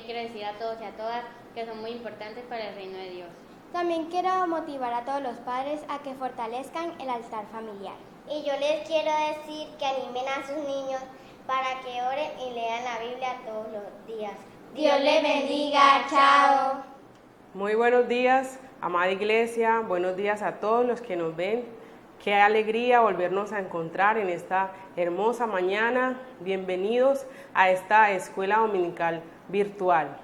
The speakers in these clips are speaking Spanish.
quiero decir a todos y a todas que son muy importantes para el reino de Dios. También quiero motivar a todos los padres a que fortalezcan el altar familiar. Y yo les quiero decir que animen a sus niños para que oren y lean la Biblia todos los días. Dios les bendiga, chao. Muy buenos días, amada iglesia, buenos días a todos los que nos ven. Qué alegría volvernos a encontrar en esta hermosa mañana. Bienvenidos a esta escuela dominical virtual.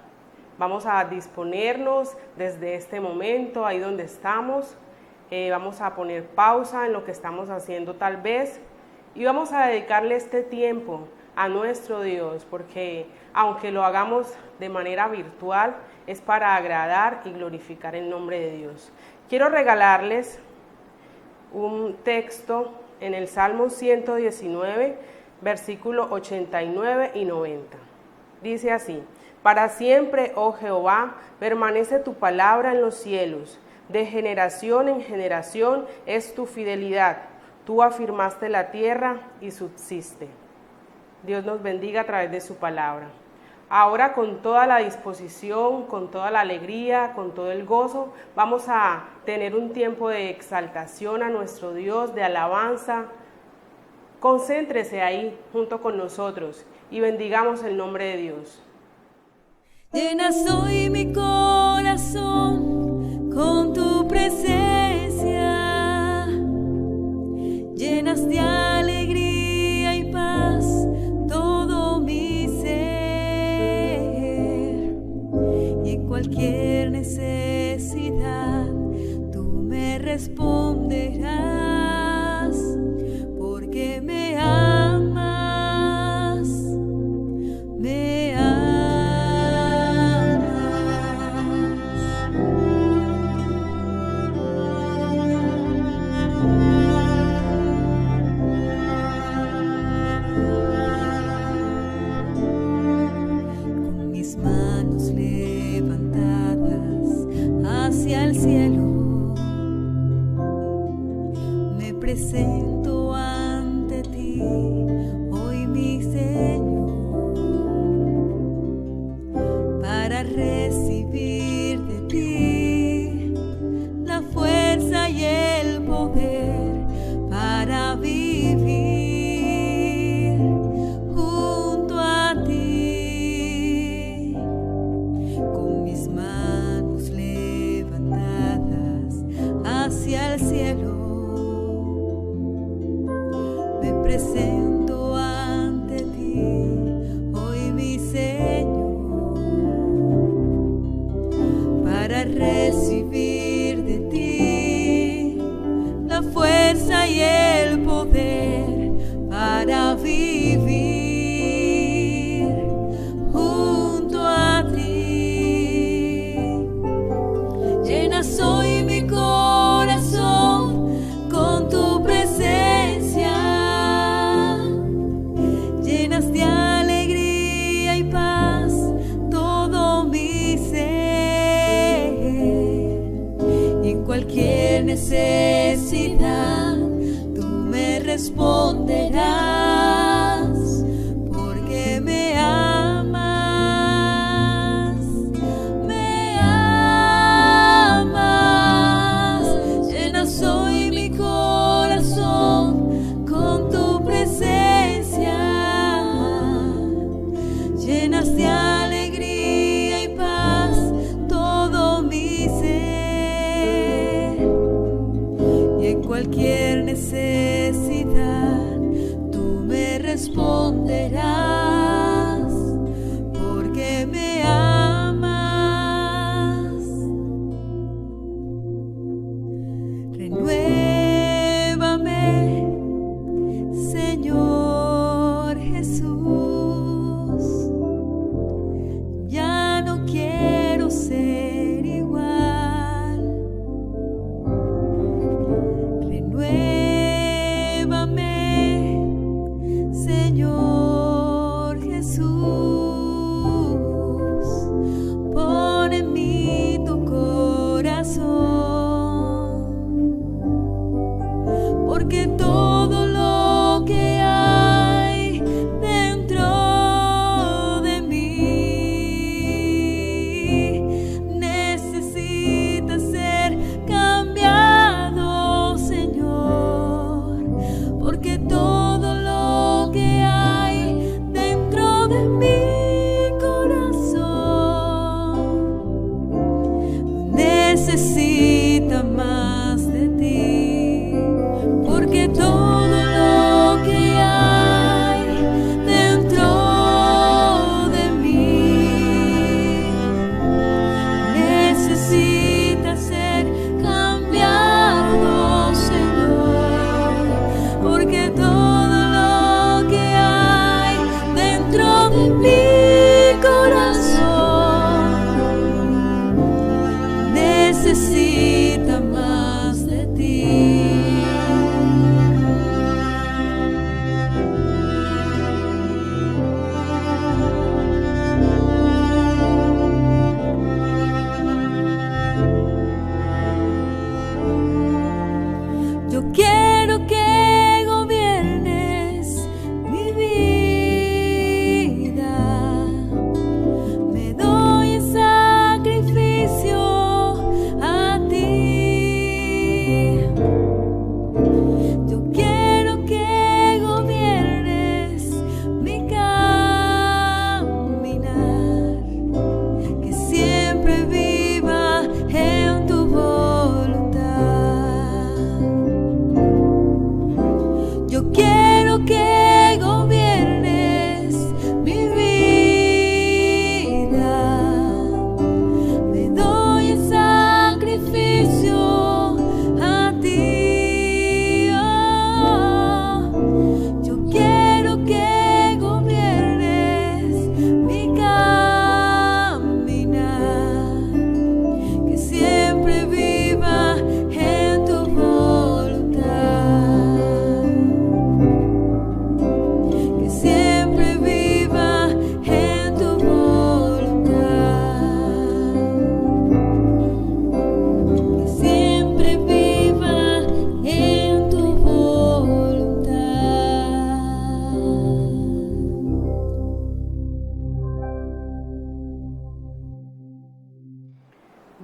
Vamos a disponernos desde este momento, ahí donde estamos. Vamos a poner pausa en lo que estamos haciendo tal vez y vamos a dedicarle este tiempo a nuestro Dios, porque aunque lo hagamos de manera virtual, es para agradar y glorificar el nombre de Dios. Quiero regalarles un texto en el Salmo 119, versículos 89 y 90. Dice así: para siempre, oh Jehová, permanece tu palabra en los cielos. De generación en generación es tu fidelidad. Tú afirmaste la tierra y subsiste. Dios nos bendiga a través de su palabra. Ahora, con toda la disposición, con toda la alegría, con todo el gozo, vamos a tener un tiempo de exaltación a nuestro Dios, de alabanza. Concéntrese ahí junto con nosotros y bendigamos el nombre de Dios. Llenas hoy mi corazón con tu presencia, llenas de alegría y paz todo mi ser, y en cualquier necesidad tú me responderás, porque me amas, me amas. Presento ante ti hoy, mi Señor, para recibir de ti la fuerza y el poder para vivir junto a ti, con mis manos levantadas hacia el cielo. Presento ante ti hoy, mi Señor, para recibir de ti la fuerza y el poder para vivir junto a ti. Llenas hoy mi corazón con tu presencia, de alegría y paz todo mi ser, y en cualquier necesidad tú me responderás, porque me amas, me amas. Llenas hoy mi corazón con tu presencia, llenas de alegría y paz todo mi ser, y en cualquier necesidad tú me responderás, porque me amas. Renuévame, Señor Jesús. Ya no quiero ser igual. Renuévame, Señor Jesús. Pon en mí tu corazón, porque todo lo que hay dentro de mí necesita ser cambiado, Señor, porque todo lo que hay dentro de mi corazón necesita más de ti. Yo quiero que gobiernes mi vida. Me doy en sacrificio a ti. Yo quiero que gobiernes mi caminar, que siempre viva en tu voluntad. Yo quiero que gobiernes mi vida. Me doy en sacrificio a ti. Yo quiero que gobiernes mi caminar, que siempre viva en tu voluntad. Que siempre viva en tu voluntad. Que siempre viva en tu voluntad.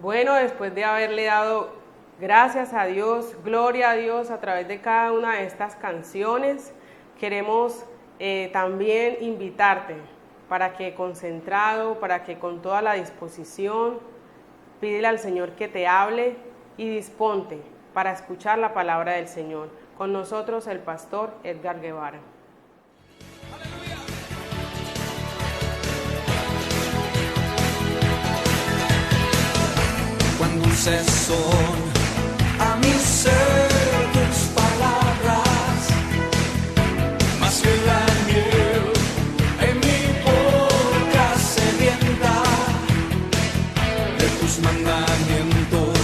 Bueno, después de haberle dado gracias a Dios, gloria a Dios a través de cada una de estas canciones, queremos también invitarte para que concentrado, para que con toda la disposición, pídele al Señor que te hable y disponte para escuchar la palabra del Señor. Con nosotros el pastor Edgar Guevara. Cuán dulces son a mi ser tus palabras, más que la miel en mi boca sedienta. De tus mandamientos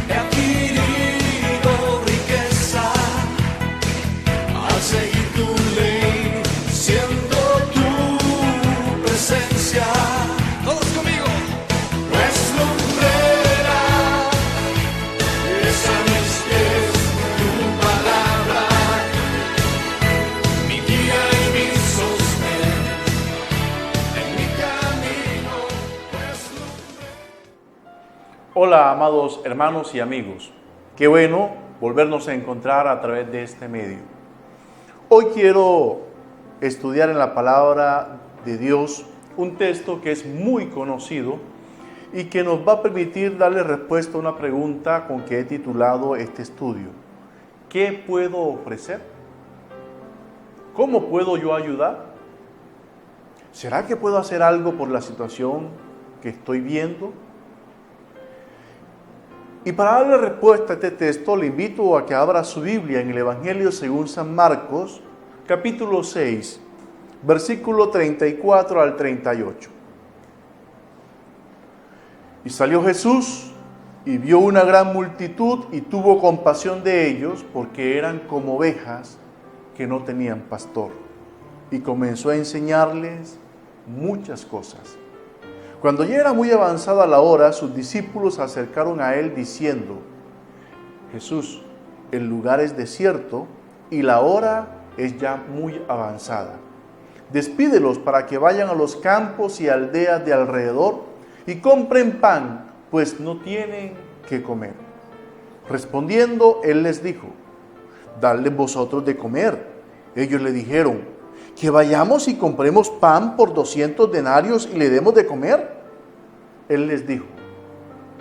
he adquirido riqueza, al seguir tu ley siento tu presencia. Todos conmigo. Pues lumbrera es a mis pies tu palabra, mi guía y mi sostén en mi camino. Pues Hola, amados hermanos y amigos. Qué bueno volvernos a encontrar a través de este medio. Hoy quiero estudiar en la palabra de Dios un texto que es muy conocido y que nos va a permitir darle respuesta a una pregunta con que he titulado este estudio. ¿Qué puedo ofrecer? ¿Cómo puedo yo ayudar? ¿Será que puedo hacer algo por la situación que estoy viendo? Y para darle respuesta a este texto, le invito a que abra su Biblia en el Evangelio según San Marcos, capítulo 6, versículo 34 al 38. Y salió Jesús y vio una gran multitud y tuvo compasión de ellos, porque eran como ovejas que no tenían pastor. Y comenzó a enseñarles muchas cosas. Cuando ya era muy avanzada la hora, sus discípulos se acercaron a él diciendo: Jesús, el lugar es desierto y la hora es ya muy avanzada. Despídelos para que vayan a los campos y aldeas de alrededor y compren pan, pues no tienen que comer. Respondiendo, él les dijo: dadles vosotros de comer. Ellos le dijeron: que vayamos y compremos pan por 200 denarios y le demos de comer. Él les dijo: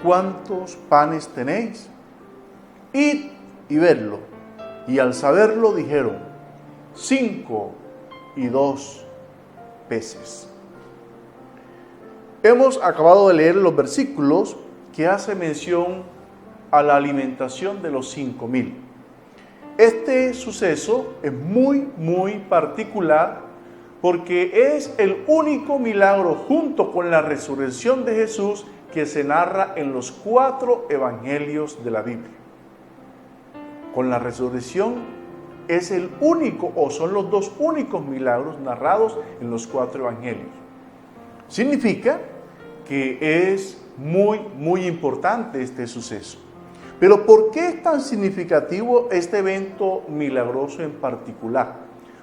¿cuántos panes tenéis? Id y vedlo. Y al saberlo dijeron: 5 y 2 peces. Hemos acabado de leer los versículos que hace mención a la alimentación de los 5,000. Este suceso es muy particular porque es el único milagro junto con la resurrección de Jesús que se narra en los 4 evangelios de la Biblia. Con la resurrección es el único, o son los 2 únicos milagros narrados en los 4 evangelios. Significa que es muy importante este suceso. Pero ¿por qué es tan significativo este evento milagroso en particular?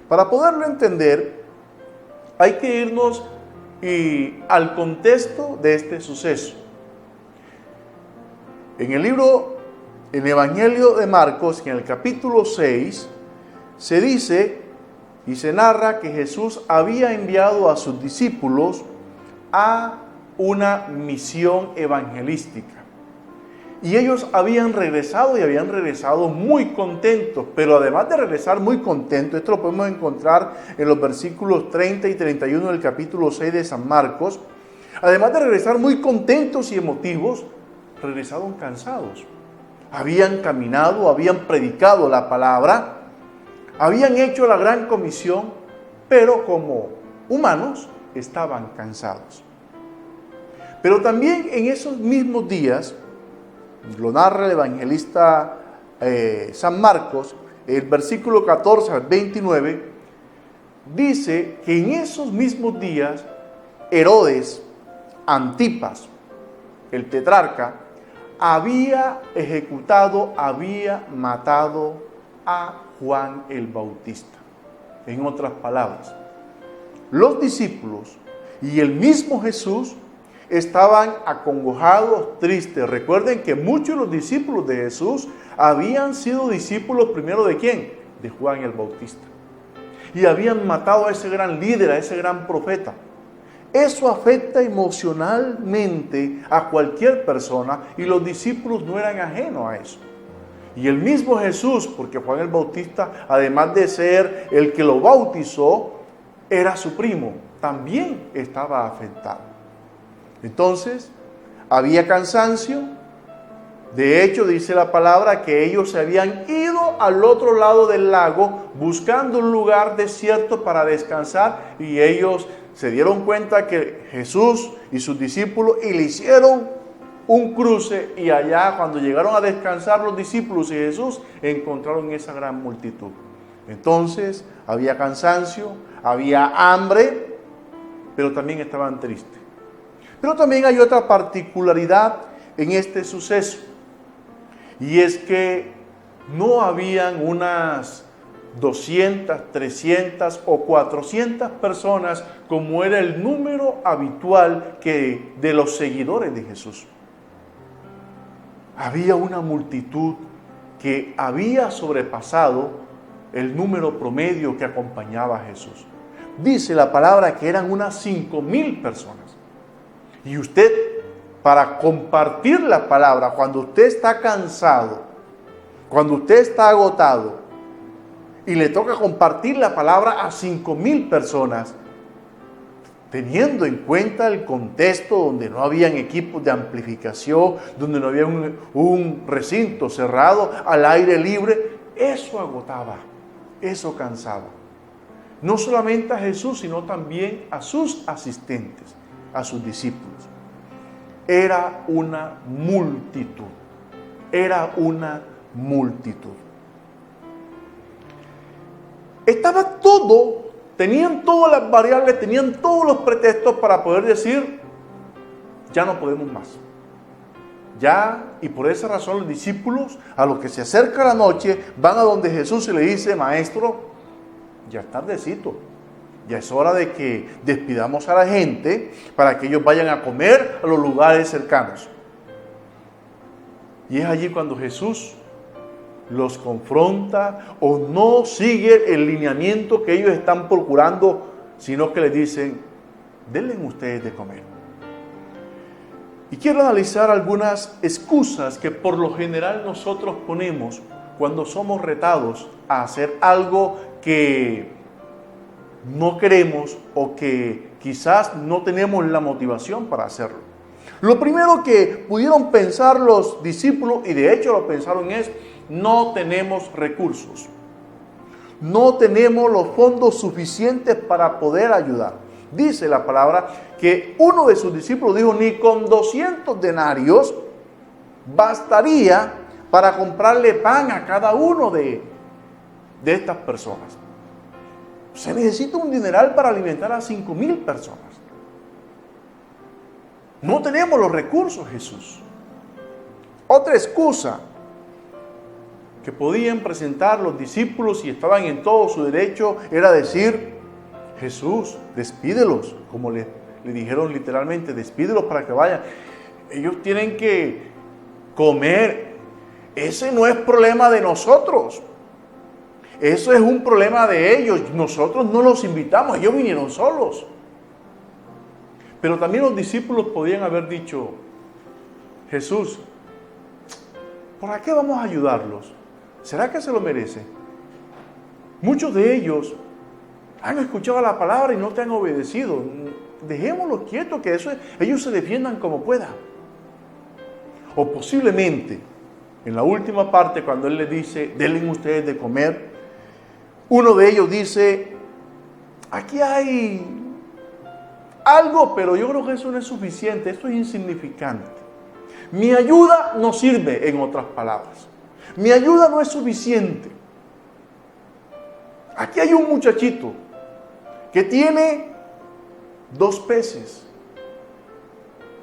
Para poderlo entender, hay que irnos al contexto de este suceso. En el Evangelio de Marcos, en el capítulo 6, se dice y se narra que Jesús había enviado a sus discípulos a una misión evangelística. Y ellos habían regresado muy contentos, pero además de regresar muy contentos, esto lo podemos encontrar en los versículos 30 y 31 del capítulo 6 de San Marcos, además de regresar muy contentos y emotivos, regresaron cansados. Habían caminado, habían predicado la palabra, habían hecho la gran comisión, pero como humanos estaban cansados. Pero también en esos mismos días, lo narra el evangelista San Marcos, el versículo 14 al 29, dice que en esos mismos días Herodes Antipas, el tetrarca, había matado a Juan el Bautista. En otras palabras, los discípulos y el mismo Jesús estaban acongojados, tristes. Recuerden que muchos de los discípulos de Jesús habían sido discípulos primero ¿de quién? De Juan el Bautista. Y habían matado a ese gran líder, a ese gran profeta. Eso afecta emocionalmente a cualquier persona y los discípulos no eran ajenos a eso. Y el mismo Jesús, porque Juan el Bautista, además de ser el que lo bautizó, era su primo, también estaba afectado. Entonces, había cansancio. De hecho, dice la palabra que ellos se habían ido al otro lado del lago buscando un lugar desierto para descansar y ellos se dieron cuenta que Jesús y sus discípulos y le hicieron un cruce y allá cuando llegaron a descansar los discípulos y Jesús encontraron esa gran multitud. Entonces, había cansancio, había hambre, pero también estaban tristes. Pero también hay otra particularidad en este suceso, y es que no habían unas 200, 300 o 400 personas como era el número habitual de los seguidores de Jesús. Había una multitud que había sobrepasado el número promedio que acompañaba a Jesús. Dice la palabra que eran unas 5,000 personas. Y usted, para compartir la palabra, cuando usted está cansado, cuando usted está agotado, y le toca compartir la palabra a 5,000 personas, teniendo en cuenta el contexto donde no habían equipos de amplificación, donde no había un recinto cerrado al aire libre, eso agotaba, eso cansaba. No solamente a Jesús, sino también a sus asistentes, a sus discípulos. Era una multitud. Era una multitud. Estaba todo, tenían todas las variables, tenían todos los pretextos para poder decir, ya no podemos más. Ya, y por esa razón los discípulos, a los que se acerca la noche, van a donde Jesús y le dice, maestro, ya es tardecito. Ya es hora de que despidamos a la gente para que ellos vayan a comer a los lugares cercanos. Y es allí cuando Jesús los confronta o no sigue el lineamiento que ellos están procurando, sino que les dicen, denle ustedes de comer. Y quiero analizar algunas excusas que por lo general nosotros ponemos cuando somos retados a hacer algo que no queremos o que quizás no tenemos la motivación para hacerlo. Lo primero que pudieron pensar los discípulos, y de hecho lo pensaron, es: no tenemos recursos. No tenemos los fondos suficientes para poder ayudar. Dice la palabra que uno de sus discípulos dijo: ni con 200 denarios bastaría para comprarle pan a cada uno de estas personas. Se necesita un dineral para alimentar a 5,000 personas. No tenemos los recursos, Jesús. Otra excusa que podían presentar los discípulos, y estaban en todo su derecho, era decir: Jesús, despídelos, como le dijeron literalmente, despídelos para que vayan. Ellos tienen que comer. Ese no es problema de nosotros. Eso es un problema de ellos. Nosotros no los invitamos, ellos vinieron solos. Pero también los discípulos podían haber dicho: Jesús, ¿para qué vamos a ayudarlos? ¿Será que se lo merece? Muchos de ellos han escuchado la palabra y no te han obedecido. Dejémoslos quietos, que ellos se defiendan como puedan. O posiblemente, en la última parte, cuando Él les dice: denle ustedes de comer, uno de ellos dice: aquí hay algo, pero yo creo que eso no es suficiente, esto es insignificante. Mi ayuda no sirve, en otras palabras. Mi ayuda no es suficiente. Aquí hay un muchachito que tiene 2 peces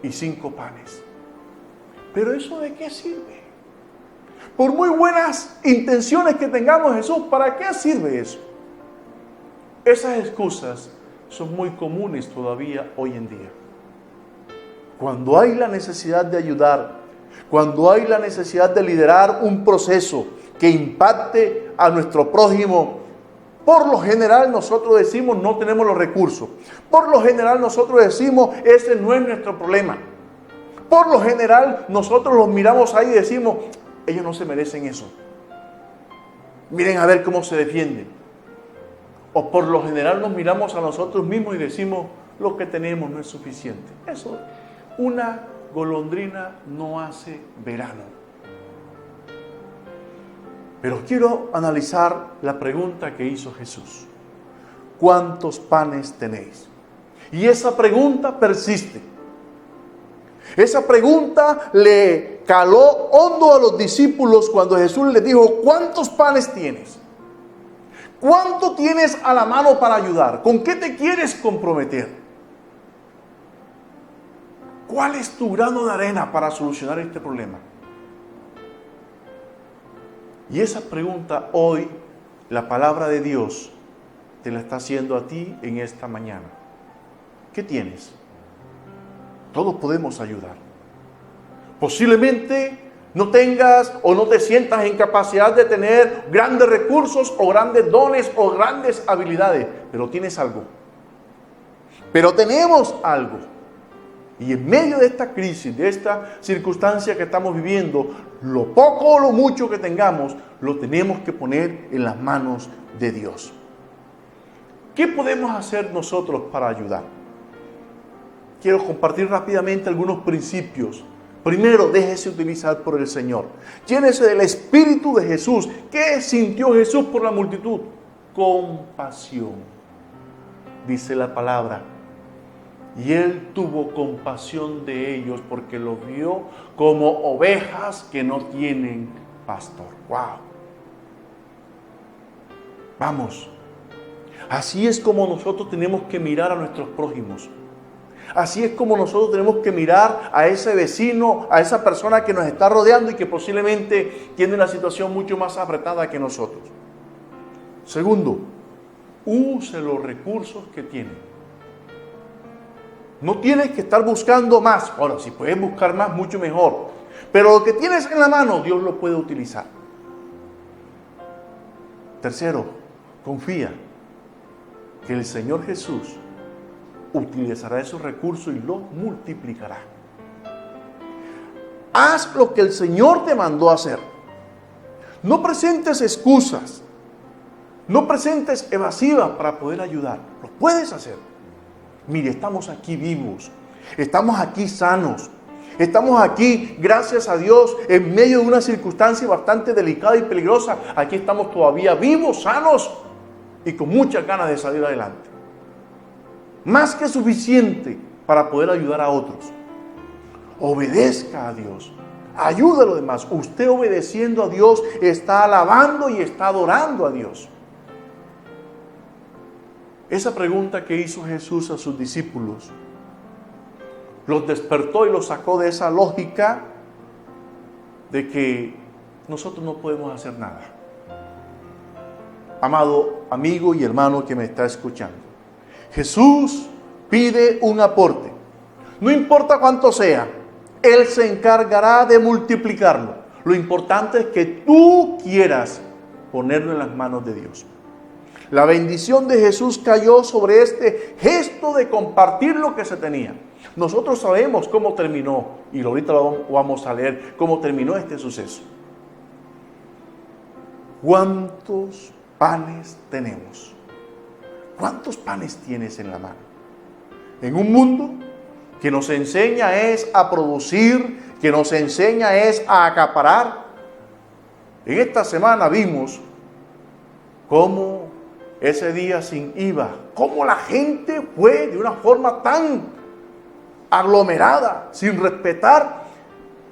y 5 panes. Pero ¿eso de qué sirve? Por muy buenas intenciones que tengamos, Jesús, ¿para qué sirve eso? Esas excusas son muy comunes todavía hoy en día. Cuando hay la necesidad de ayudar, cuando hay la necesidad de liderar un proceso que impacte a nuestro prójimo, por lo general nosotros decimos: no tenemos los recursos. Por lo general nosotros decimos: ese no es nuestro problema. Por lo general nosotros los miramos ahí y decimos: ellos no se merecen eso. Miren a ver cómo se defienden. O por lo general nos miramos a nosotros mismos y decimos: lo que tenemos no es suficiente. Eso, una golondrina no hace verano. Pero quiero analizar la pregunta que hizo Jesús: ¿cuántos panes tenéis? Y esa pregunta persiste. Esa pregunta le caló hondo a los discípulos cuando Jesús les dijo: ¿cuántos panes tienes? ¿Cuánto tienes a la mano para ayudar? ¿Con qué te quieres comprometer? ¿Cuál es tu grano de arena para solucionar este problema? Y esa pregunta hoy, la palabra de Dios te la está haciendo a ti en esta mañana. ¿Qué tienes? Todos podemos ayudar. Posiblemente no tengas o no te sientas en capacidad de tener grandes recursos o grandes dones o grandes habilidades, pero tienes algo. Pero tenemos algo. Y en medio de esta crisis, de esta circunstancia que estamos viviendo, lo poco o lo mucho que tengamos, lo tenemos que poner en las manos de Dios. ¿Qué podemos hacer nosotros para ayudar? Quiero compartir rápidamente algunos principios. Primero, déjese utilizar por el Señor. Llénese del Espíritu de Jesús. ¿Qué sintió Jesús por la multitud? Compasión, dice la palabra. Y Él tuvo compasión de ellos porque los vio como ovejas que no tienen pastor. ¡Wow! Vamos. Así es como nosotros tenemos que mirar a nuestros prójimos. Así es como nosotros tenemos que mirar a ese vecino, a esa persona que nos está rodeando y que posiblemente tiene una situación mucho más apretada que nosotros. Segundo, use los recursos que tiene. No tienes que estar buscando más. Ahora, si puedes buscar más, mucho mejor. Pero lo que tienes en la mano, Dios lo puede utilizar. Tercero, confía que el Señor Jesús utilizará esos recursos y los multiplicará. Haz lo que el Señor te mandó a hacer. No presentes excusas. No presentes evasivas para poder ayudar. Lo puedes hacer. Mire, estamos aquí vivos. Estamos aquí sanos. Estamos aquí, gracias a Dios, en medio de una circunstancia bastante delicada y peligrosa. Aquí estamos todavía vivos, sanos y con muchas ganas de salir adelante. Más que suficiente para poder ayudar a otros. Obedezca a Dios. Ayude a los demás. Usted obedeciendo a Dios está alabando y está adorando a Dios. Esa pregunta que hizo Jesús a sus discípulos los despertó y los sacó de esa lógica de que nosotros no podemos hacer nada. Amado amigo y hermano que me está escuchando, Jesús pide un aporte. No importa cuánto sea, Él se encargará de multiplicarlo. Lo importante es que tú quieras ponerlo en las manos de Dios. La bendición de Jesús cayó sobre este gesto de compartir lo que se tenía. Nosotros sabemos cómo terminó, y ahorita lo vamos a leer, cómo terminó este suceso. ¿Cuántos panes tenemos? ¿Cuántos panes tienes en la mano? En un mundo que nos enseña es a producir, que nos enseña es a acaparar. En esta semana vimos cómo ese día sin IVA, cómo la gente fue de una forma tan aglomerada, sin respetar,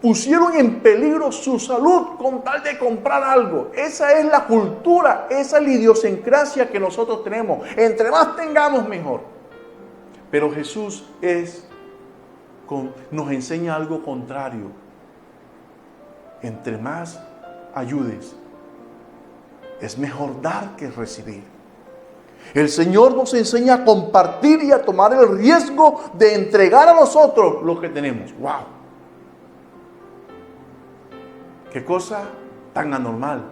pusieron en peligro su salud con tal de comprar algo. Esa es la cultura, esa es la idiosincrasia que nosotros tenemos. Entre más tengamos, mejor. Pero Jesús nos enseña algo contrario. Entre más ayudes, es mejor dar que recibir. El Señor nos enseña a compartir y a tomar el riesgo de entregar a nosotros lo que tenemos. ¡Wow! ¡Qué cosa tan anormal!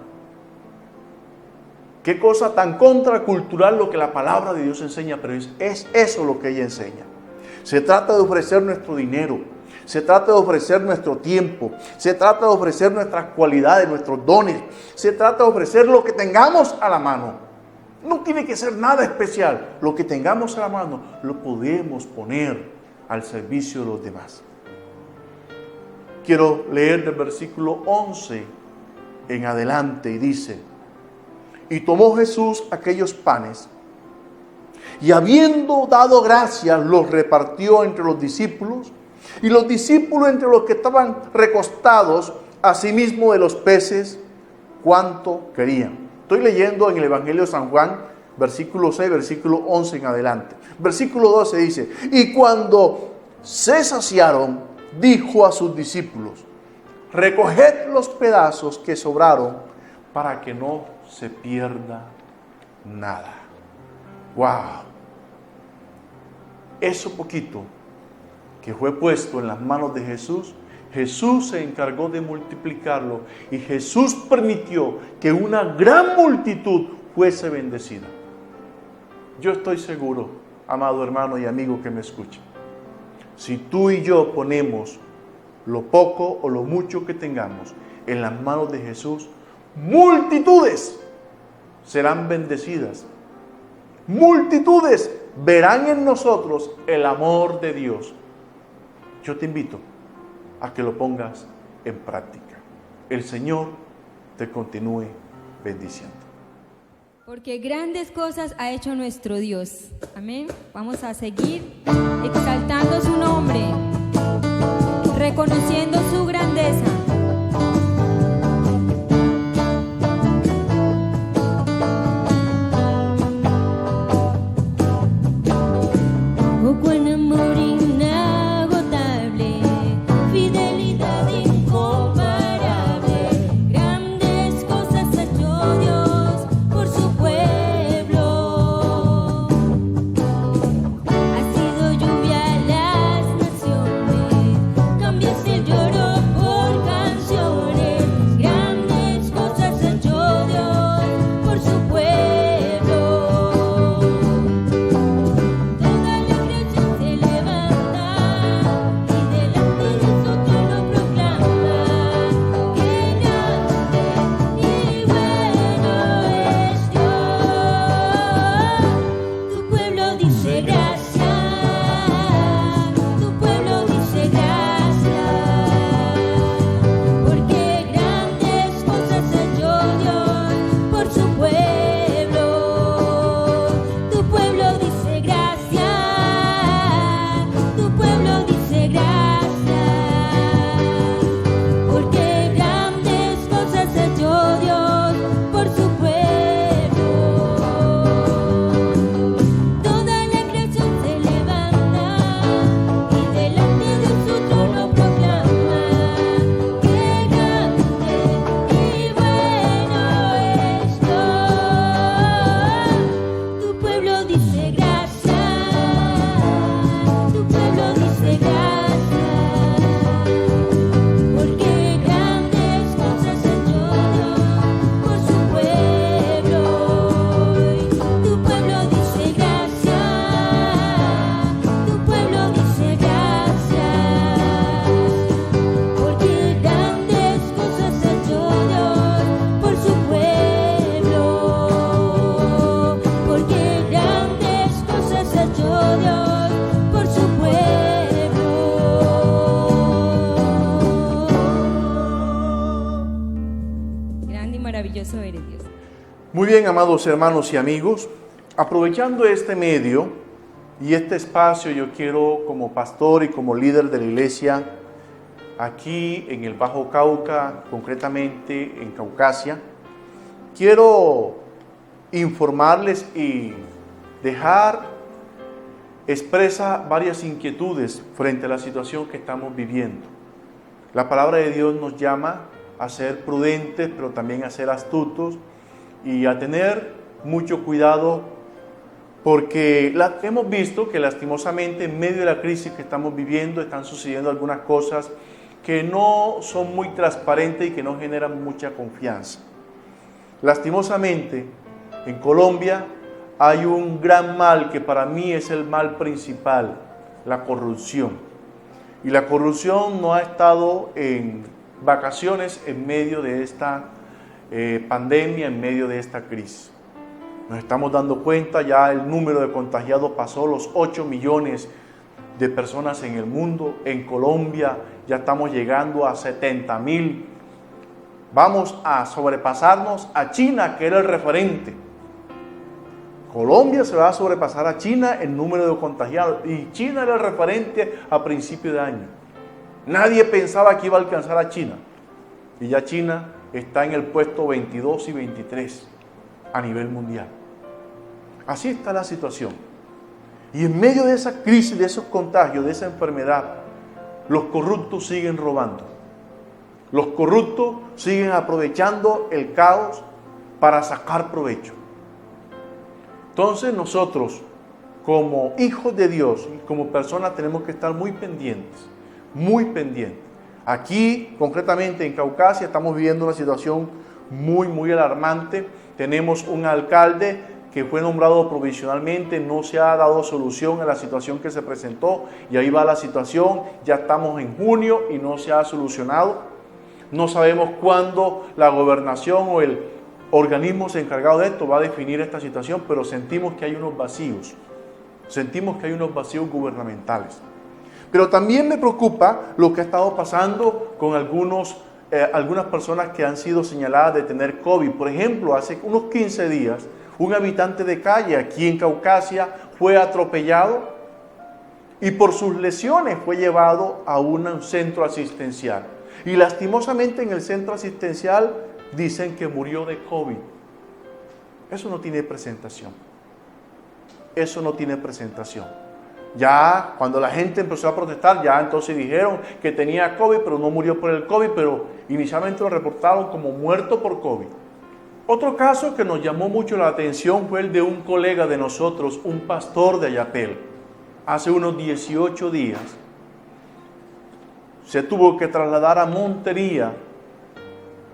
¡Qué cosa tan contracultural lo que la palabra de Dios enseña! Pero es eso lo que ella enseña. Se trata de ofrecer nuestro dinero. Se trata de ofrecer nuestro tiempo. Se trata de ofrecer nuestras cualidades, nuestros dones. Se trata de ofrecer lo que tengamos a la mano. No tiene que ser nada especial. Lo que tengamos a la mano lo podemos poner al servicio de los demás. Quiero leer del versículo 11 en adelante y dice: y tomó Jesús aquellos panes y habiendo dado gracias los repartió entre los discípulos y los discípulos entre los que estaban recostados, asimismo de los peces cuanto querían. Estoy leyendo en el Evangelio de San Juan, versículo 6, versículo 11 en adelante. Versículo 12 dice: y cuando se saciaron, dijo a sus discípulos: recoged los pedazos que sobraron para que no se pierda nada. ¡Wow! Eso poquito que fue puesto en las manos de Jesús, Jesús se encargó de multiplicarlo y Jesús permitió que una gran multitud fuese bendecida. Yo estoy seguro, amado hermano y amigo que me escucha, si tú y yo ponemos lo poco o lo mucho que tengamos en las manos de Jesús, multitudes serán bendecidas. Multitudes verán en nosotros el amor de Dios. Yo te invito a que lo pongas en práctica. El Señor te continúe bendiciendo. Porque grandes cosas ha hecho nuestro Dios. Amén. Vamos a seguir exaltando su nombre, reconociendo su grandeza. Oh, cuán amor inagotable, fidelidad incomparable, grandes cosas ha hecho Dios por su pueblo. Ha sido lluvia a las naciones, cambios el lloro Maravilloso eres Dios. Muy bien, amados hermanos y amigos, aprovechando este medio y este espacio, yo quiero, como pastor y como líder de la iglesia aquí en el Bajo Cauca, concretamente en Caucasia, quiero informarles y dejar expresa varias inquietudes frente a la situación que estamos viviendo. La palabra de Dios nos llama a ser prudentes, pero también a ser astutos y a tener mucho cuidado, porque hemos visto que lastimosamente en medio de la crisis que estamos viviendo están sucediendo algunas cosas que no son muy transparentes y que no generan mucha confianza. Lastimosamente, en Colombia hay un gran mal que para mí es el mal principal, la corrupción. Y la corrupción no ha estado en vacaciones en medio de esta pandemia, en medio de esta crisis. Nos estamos dando cuenta, ya el número de contagiados pasó los 8 millones de personas en el mundo. En Colombia ya estamos llegando a 70,000. Vamos a sobrepasarnos a China, que era el referente. Colombia se va a sobrepasar a China en número de contagiados, y China era el referente a principio de año. Nadie pensaba que iba a alcanzar a China, y ya China está en el puesto 22 y 23 a nivel mundial. Así está la situación. Y en medio de esa crisis, de esos contagios, de esa enfermedad, los corruptos siguen robando. Los corruptos siguen aprovechando el caos para sacar provecho. Entonces nosotros, como hijos de Dios y como personas, tenemos que estar muy pendientes, muy pendientes. Aquí, concretamente en Caucasia, estamos viviendo una situación muy alarmante. Tenemos un alcalde que fue nombrado provisionalmente, no se ha dado solución a la situación que se presentó, y ahí va la situación. Ya estamos en junio y no se ha solucionado. No sabemos cuándo la gobernación o el organismo encargado de esto va a definir esta situación, pero sentimos que hay unos vacíos, gubernamentales. Pero también me preocupa lo que ha estado pasando con algunas personas que han sido señaladas de tener COVID. Por ejemplo, hace unos 15 días, un habitante de calle aquí en Caucasia fue atropellado y por sus lesiones fue llevado a un centro asistencial. Y lastimosamente en el centro asistencial dicen que murió de COVID. Eso no tiene presentación. Ya cuando la gente empezó a protestar, ya entonces dijeron que tenía COVID, pero no murió por el COVID, pero inicialmente lo reportaron como muerto por COVID. Otro caso que nos llamó mucho la atención fue el de un colega de nosotros, un pastor de Ayapel. Hace unos 18 días se tuvo que trasladar a Montería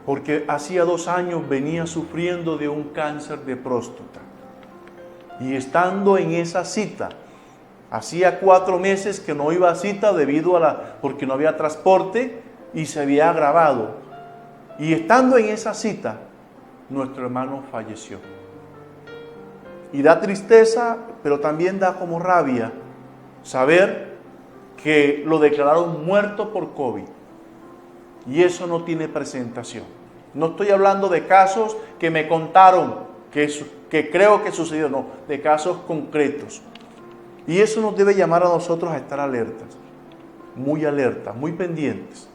porque hacía 2 años venía sufriendo de un cáncer de próstata. Y estando en esa cita, hacía 4 meses que no iba a cita porque no había transporte y se había agravado. Y estando en esa cita, nuestro hermano falleció. Y da tristeza, pero también da como rabia saber que lo declararon muerto por COVID. Y eso no tiene presentación. No estoy hablando de casos que me contaron, que creo que sucedió, no, de casos concretos. Y eso nos debe llamar a nosotros a estar alertas, muy pendientes,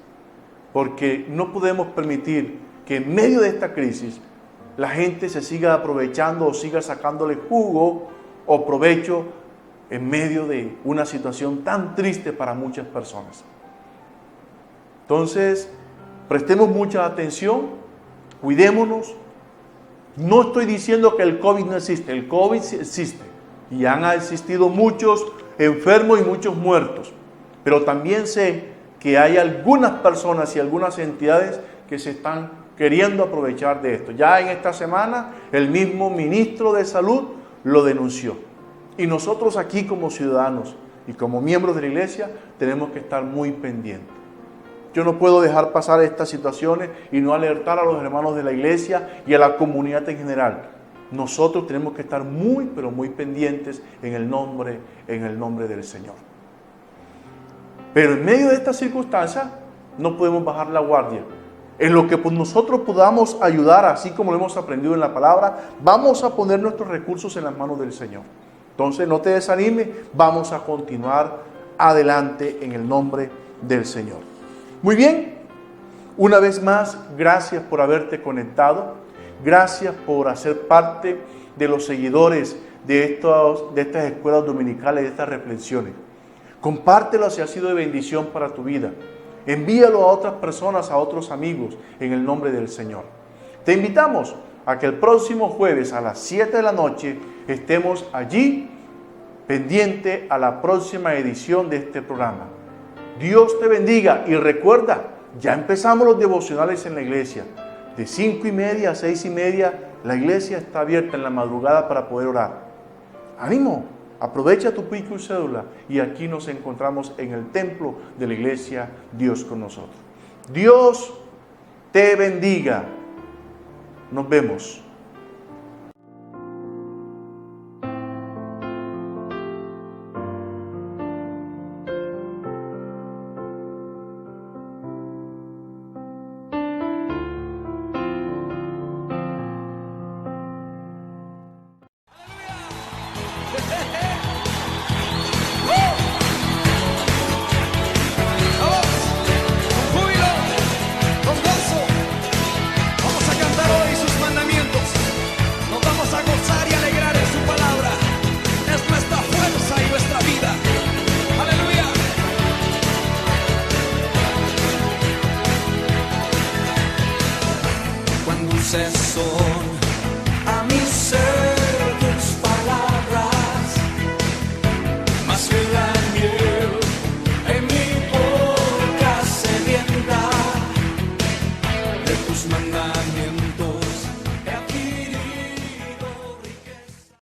porque no podemos permitir que en medio de esta crisis la gente se siga aprovechando o siga sacándole jugo o provecho en medio de una situación tan triste para muchas personas. Entonces, prestemos mucha atención, cuidémonos. No estoy diciendo que el COVID no existe, el COVID sí existe. Y han existido muchos enfermos y muchos muertos. Pero también sé que hay algunas personas y algunas entidades que se están queriendo aprovechar de esto. Ya en esta semana el mismo ministro de Salud lo denunció. Y nosotros aquí como ciudadanos y como miembros de la iglesia tenemos que estar muy pendientes. Yo no puedo dejar pasar estas situaciones y no alertar a los hermanos de la iglesia y a la comunidad en general. Nosotros tenemos que estar muy, pero muy pendientes en el nombre del Señor. Pero en medio de estas circunstancias no podemos bajar la guardia. En lo que nosotros podamos ayudar, así como lo hemos aprendido en la palabra, vamos a poner nuestros recursos en las manos del Señor. Entonces no te desanimes, vamos a continuar adelante en el nombre del Señor. Muy bien, una vez más, gracias por haberte conectado, gracias por hacer parte de los seguidores de estas escuelas dominicales, de estas reflexiones. Compártelo si ha sido de bendición para tu vida. Envíalo a otras personas, a otros amigos, en el nombre del Señor. Te invitamos a que el próximo jueves a las 7 de la noche estemos allí, pendiente a la próxima edición de este programa. Dios te bendiga y recuerda, ya empezamos los devocionales en la iglesia. De 5:30 a 6:30, la iglesia está abierta en la madrugada para poder orar. ¡Ánimo! Aprovecha tu pico y cédula y aquí nos encontramos en el templo de la iglesia, Dios con nosotros. Dios te bendiga. Nos vemos. suceso.